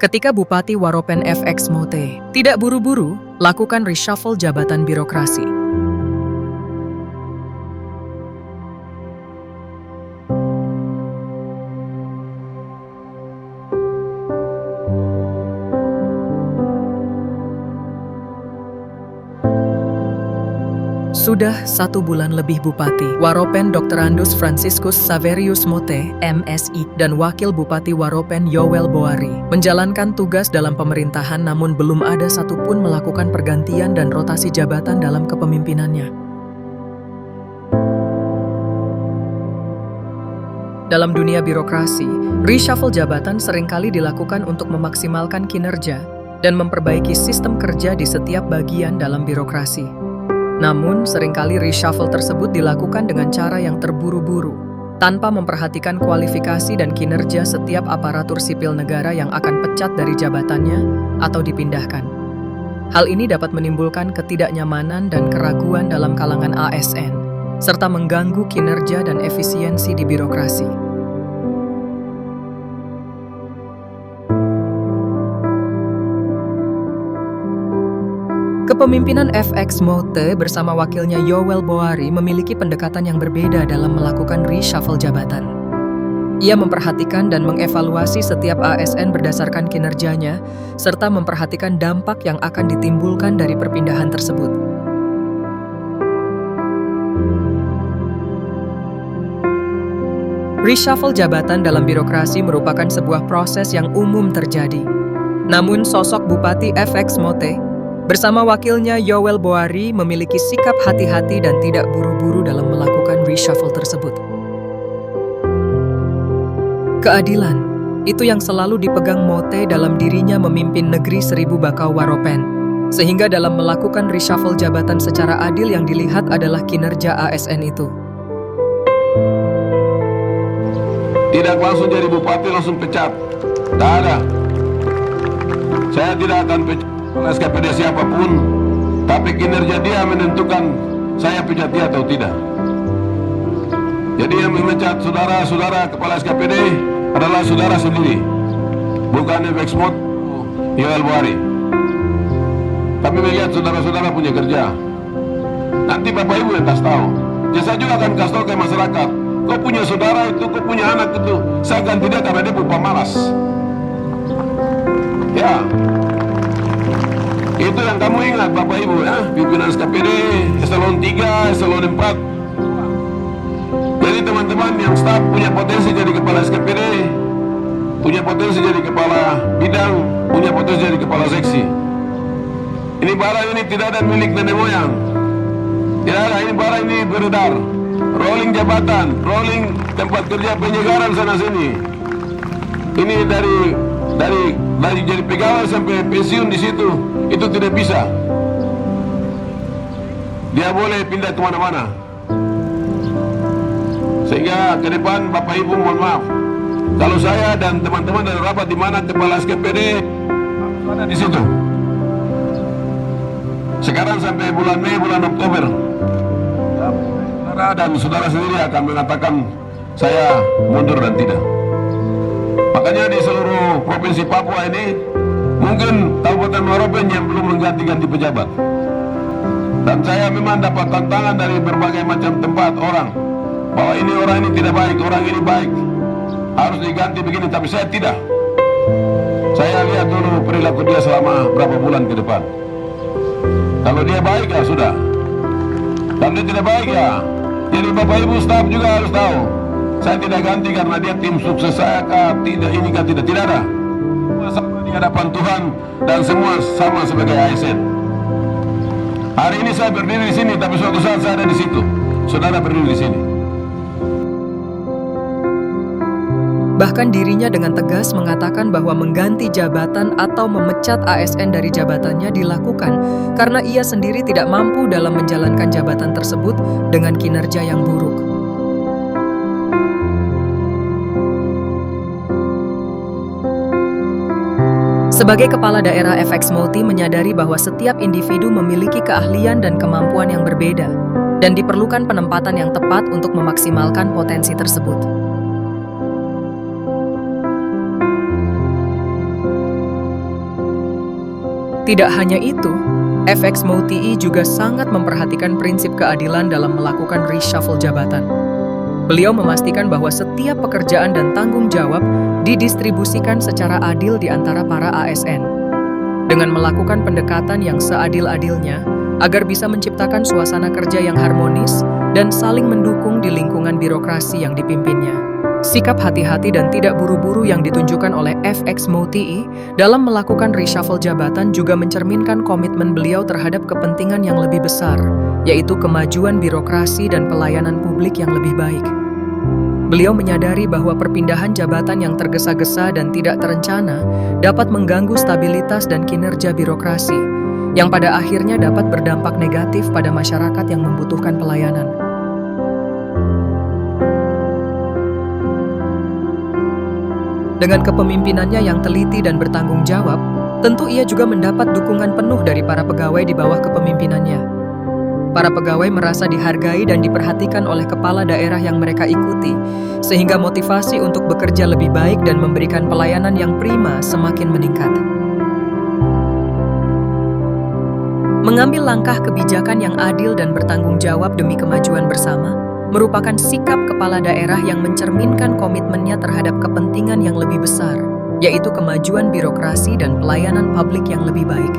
Ketika Bupati Waropen FX Mote tidak buru-buru, lakukan reshuffle jabatan birokrasi. Sudah 1 bulan lebih Bupati Waropen Dr. Andus Franciscus Saverius Mote, MSI, dan Wakil Bupati Waropen Yowel Boari menjalankan tugas dalam pemerintahan, namun belum ada satupun melakukan pergantian dan rotasi jabatan dalam kepemimpinannya. Dalam dunia birokrasi, reshuffle jabatan seringkali dilakukan untuk memaksimalkan kinerja dan memperbaiki sistem kerja di setiap bagian dalam birokrasi. Namun, seringkali reshuffle tersebut dilakukan dengan cara yang terburu-buru, tanpa memperhatikan kualifikasi dan kinerja setiap aparatur sipil negara yang akan pecat dari jabatannya atau dipindahkan. Hal ini dapat menimbulkan ketidaknyamanan dan keraguan dalam kalangan ASN, serta mengganggu kinerja dan efisiensi di birokrasi. Kepemimpinan FX Mote bersama wakilnya Yowel Boari memiliki pendekatan yang berbeda dalam melakukan reshuffle jabatan. Ia memperhatikan dan mengevaluasi setiap ASN berdasarkan kinerjanya, serta memperhatikan dampak yang akan ditimbulkan dari perpindahan tersebut. Reshuffle jabatan dalam birokrasi merupakan sebuah proses yang umum terjadi. Namun sosok Bupati FX Mote bersama wakilnya Yowel Boari memiliki sikap hati-hati dan tidak buru-buru dalam melakukan reshuffle tersebut. Keadilan, itu yang selalu dipegang Mote dalam dirinya memimpin negeri 1000 bakau Waropen. Sehingga dalam melakukan reshuffle jabatan secara adil yang dilihat adalah kinerja ASN itu. Tidak langsung jadi bupati langsung pecat. Tidak ada. Saya tidak akan pecat SKPD siapapun, tapi kinerja dia menentukan saya pecat dia atau tidak. Jadi yang memecat saudara-saudara kepala SKPD adalah saudara sendiri, bukan FX Mote Yowel Boari. Kami melihat saudara-saudara punya kerja. Nanti Bapak Ibu yang kasih tahu. Ya saya juga akan kasih tahu ke masyarakat. Kau punya saudara itu, kau punya anak itu, saya ganti dia karena dia pemalas. Ya. Itu yang kamu ingat Bapak Ibu ya, pimpinan SKPD, eselon 3, eselon 4. Jadi teman-teman yang staf punya potensi jadi kepala SKPD, punya potensi jadi kepala bidang, punya potensi jadi kepala seksi. Ini barang ini tidak ada milik nenek moyang. Tidak ada, ini barang ini beredar. Rolling jabatan, rolling tempat kerja penyegaran sana sini. Ini dari jadi pegawai sampai pensiun di situ, itu tidak bisa. Dia boleh pindah kemana-mana. Sehingga ke depan Bapak Ibu mohon maaf, kalau saya dan teman-teman dari rapat di mana kepala SKPD ada di situ. Sekarang sampai bulan Mei, bulan Oktober, saudara dan saudara sendiri akan mengatakan saya mundur dan tidak. Makanya di seluruh provinsi Papua ini mungkin Kabupaten Waropen yang belum mengganti-ganti pejabat. Dan saya memang dapat tantangan dari berbagai macam tempat orang, bahwa ini orang ini tidak baik, orang ini baik, harus diganti begini, tapi saya tidak. Saya lihat dulu perilaku dia selama berapa bulan ke depan. Kalau dia baik ya sudah, kalau dia tidak baik ya. Jadi Bapak Ibu staf juga harus tahu, saya tidak ganti karena dia tim sukses saya kah, tidak ini kah, tidak ada. Semua sama di hadapan Tuhan dan semua sama sebagai ASN. Hari ini saya berdiri di sini, tapi suatu saat saya ada di situ. Saudara berdiri di sini. Bahkan dirinya dengan tegas mengatakan bahwa mengganti jabatan atau memecat ASN dari jabatannya dilakukan karena ia sendiri tidak mampu dalam menjalankan jabatan tersebut dengan kinerja yang buruk. Sebagai kepala daerah FX Mote menyadari bahwa setiap individu memiliki keahlian dan kemampuan yang berbeda, dan diperlukan penempatan yang tepat untuk memaksimalkan potensi tersebut. Tidak hanya itu, FX Moutii juga sangat memperhatikan prinsip keadilan dalam melakukan reshuffle jabatan. Beliau memastikan bahwa setiap pekerjaan dan tanggung jawab didistribusikan secara adil di antara para ASN. Dengan melakukan pendekatan yang seadil-adilnya, agar bisa menciptakan suasana kerja yang harmonis dan saling mendukung di lingkungan birokrasi yang dipimpinnya. Sikap hati-hati dan tidak buru-buru yang ditunjukkan oleh FX Moutii dalam melakukan reshuffle jabatan juga mencerminkan komitmen beliau terhadap kepentingan yang lebih besar, yaitu kemajuan birokrasi dan pelayanan publik yang lebih baik. Beliau menyadari bahwa perpindahan jabatan yang tergesa-gesa dan tidak terencana dapat mengganggu stabilitas dan kinerja birokrasi, yang pada akhirnya dapat berdampak negatif pada masyarakat yang membutuhkan pelayanan. Dengan kepemimpinannya yang teliti dan bertanggung jawab, tentu ia juga mendapat dukungan penuh dari para pegawai di bawah kepemimpinannya. Para pegawai merasa dihargai dan diperhatikan oleh kepala daerah yang mereka ikuti, sehingga motivasi untuk bekerja lebih baik dan memberikan pelayanan yang prima semakin meningkat. Mengambil langkah kebijakan yang adil dan bertanggung jawab demi kemajuan bersama merupakan sikap kepala daerah yang mencerminkan komitmennya terhadap kepentingan yang lebih besar, yaitu kemajuan birokrasi dan pelayanan publik yang lebih baik.